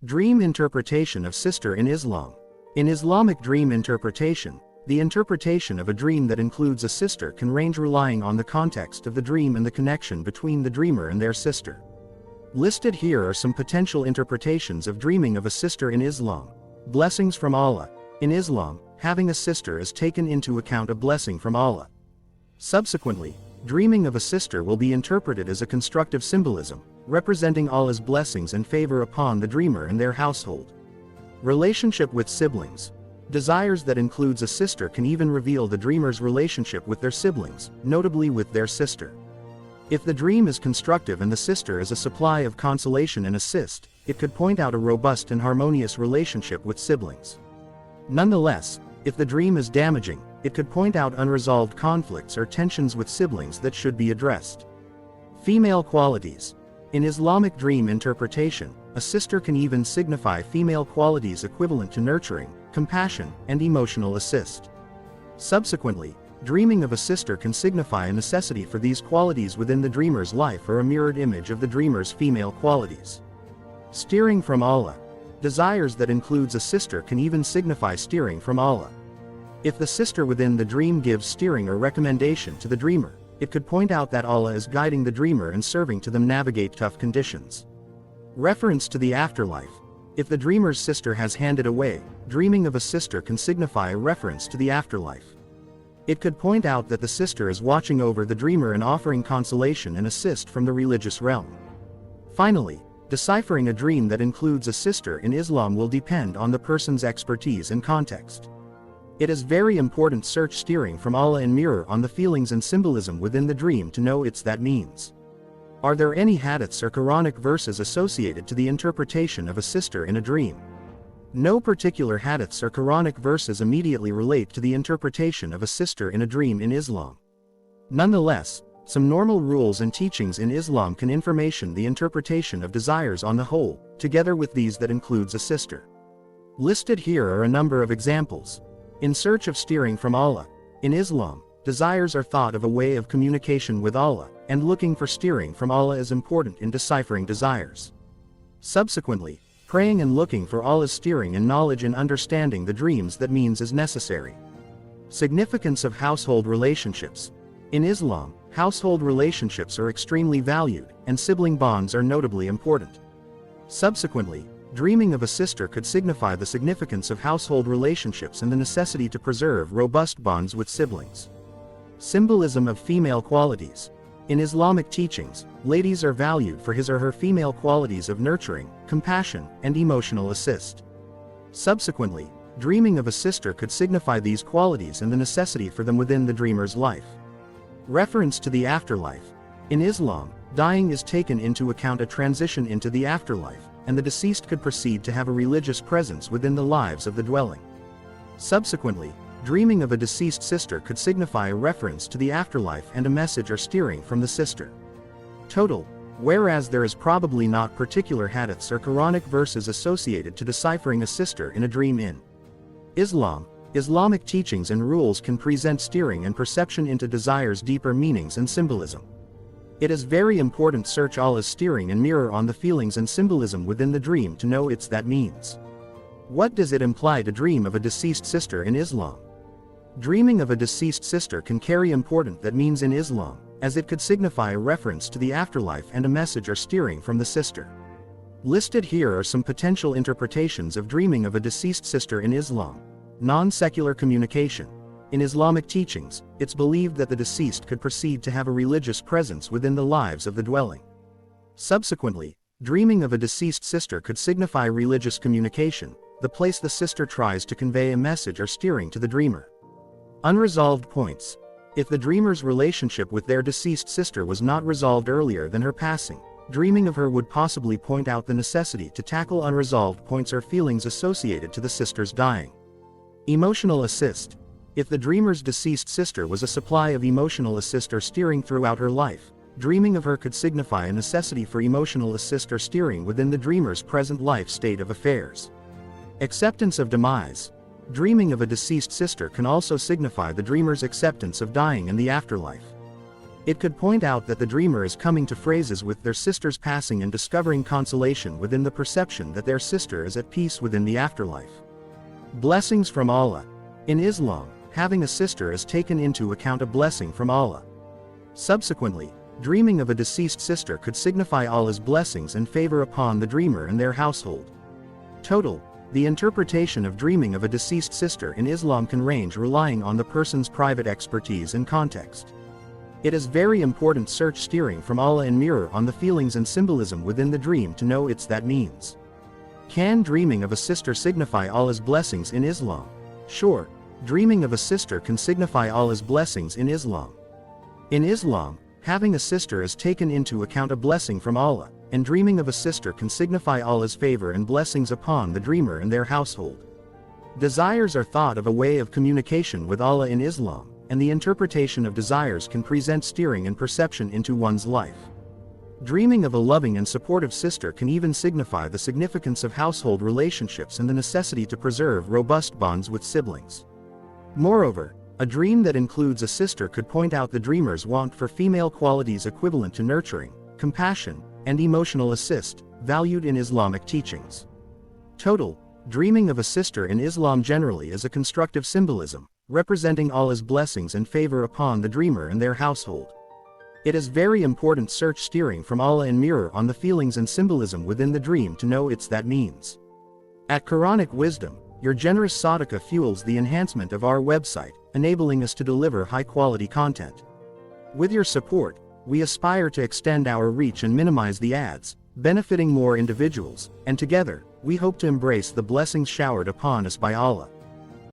Dream interpretation of sister in Islam. In Islamic dream interpretation, the interpretation of a dream that includes a sister can range relying on the context of the dream and the connection between the dreamer and their sister. Listed here are some potential interpretations of dreaming of a sister in Islam. Blessings from Allah. In Islam, having a sister is taken into account a blessing from Allah. Subsequently, dreaming of a sister will be interpreted as a constructive symbolism, representing Allah's blessings and favor upon the dreamer and their household. Relationship with siblings. Desires that includes a sister can even reveal the dreamer's relationship with their siblings, notably with their sister. If the dream is constructive and the sister is a supply of consolation and assist, it could point out a robust and harmonious relationship with siblings. Nonetheless, if the dream is damaging, it could point out unresolved conflicts or tensions with siblings that should be addressed. Female qualities. In Islamic dream interpretation, a sister can even signify female qualities equivalent to nurturing, compassion, and emotional assist. Subsequently, dreaming of a sister can signify a necessity for these qualities within the dreamer's life or a mirrored image of the dreamer's female qualities. Steering from Allah. Desires that includes a sister can even signify steering from Allah. If the sister within the dream gives steering or recommendation to the dreamer, it could point out that Allah is guiding the dreamer and serving to them navigate tough conditions. Reference to the afterlife. If the dreamer's sister has handed away, dreaming of a sister can signify a reference to the afterlife. It could point out that the sister is watching over the dreamer and offering consolation and assist from the religious realm. Finally, deciphering a dream that includes a sister in Islam will depend on the person's expertise and context. It is very important search steering from Allah and mirror on the feelings and symbolism within the dream to know its that means. Are there any hadiths or Quranic verses associated to the interpretation of a sister in a dream? No particular hadiths or Quranic verses immediately relate to the interpretation of a sister in a dream in Islam. Nonetheless, some normal rules and teachings in Islam can information the interpretation of desires on the whole, together with these that includes a sister. Listed here are a number of examples. In search of steering from Allah. In Islam, desires are thought of a way of communication with Allah, and looking for steering from Allah is important in deciphering desires. Subsequently, praying and looking for Allah's steering and knowledge and understanding the dreams that means is necessary. Significance of household relationships. In Islam, household relationships are extremely valued, and sibling bonds are notably important. Subsequently, dreaming of a sister could signify the significance of household relationships and the necessity to preserve robust bonds with siblings. Symbolism of female qualities. In Islamic teachings, ladies are valued for his or her female qualities of nurturing, compassion, and emotional assist. Subsequently, dreaming of a sister could signify these qualities and the necessity for them within the dreamer's life. Reference to the afterlife. In Islam, dying is taken into account a transition into the afterlife, and the deceased could proceed to have a religious presence within the lives of the dwelling. Subsequently, dreaming of a deceased sister could signify a reference to the afterlife and a message or steering from the sister. Total. Whereas there is probably not particular hadiths or Quranic verses associated to deciphering a sister in a dream in Islam, Islamic teachings and rules can present steering and perception into desires' deeper meanings and symbolism. It is very important search Allah's steering and mirror on the feelings and symbolism within the dream to know its that means. What does it imply to dream of a deceased sister in Islam? Dreaming of a deceased sister can carry important that means in Islam, as it could signify a reference to the afterlife and a message or steering from the sister. Listed here are some potential interpretations of dreaming of a deceased sister in Islam. Non-secular communication. In Islamic teachings, it's believed that the deceased could proceed to have a religious presence within the lives of the dwelling. Subsequently, dreaming of a deceased sister could signify religious communication, the place the sister tries to convey a message or steering to the dreamer. Unresolved points. If the dreamer's relationship with their deceased sister was not resolved earlier than her passing, dreaming of her would possibly point out the necessity to tackle unresolved points or feelings associated to the sister's dying. Emotional assist. If the dreamer's deceased sister was a supply of emotional assist or steering throughout her life, dreaming of her could signify a necessity for emotional assist or steering within the dreamer's present life state of affairs. Acceptance of demise. Dreaming of a deceased sister can also signify the dreamer's acceptance of dying and the afterlife. It could point out that the dreamer is coming to phrases with their sister's passing and discovering consolation within the perception that their sister is at peace within the afterlife. Blessings from Allah. In Islam, having a sister is taken into account a blessing from Allah. Subsequently, dreaming of a deceased sister could signify Allah's blessings and favor upon the dreamer and their household. Total. The interpretation of dreaming of a deceased sister in Islam can range relying on the person's private expertise and context. It is very important search steering from Allah and mirror on the feelings and symbolism within the dream to know its that means. Can dreaming of a sister signify Allah's blessings in Islam? Sure, dreaming of a sister can signify Allah's blessings in Islam. In Islam, having a sister is taken into account a blessing from Allah, and dreaming of a sister can signify Allah's favor and blessings upon the dreamer and their household. Desires are thought of a way of communication with Allah in Islam, and the interpretation of desires can present steering and perception into one's life. Dreaming of a loving and supportive sister can even signify the significance of household relationships and the necessity to preserve robust bonds with siblings. Moreover, a dream that includes a sister could point out the dreamer's want for female qualities equivalent to nurturing, compassion, and emotional assist, valued in Islamic teachings. Total. Dreaming of a sister in Islam generally is a constructive symbolism, representing Allah's blessings and favor upon the dreamer and their household. It is very important search steering from Allah and mirror on the feelings and symbolism within the dream to know its that means. At Quranic Wisdom, your generous sadaqah fuels the enhancement of our website, enabling us to deliver high-quality content. With your support, we aspire to extend our reach and minimize the ads, benefiting more individuals, and together, we hope to embrace the blessings showered upon us by Allah.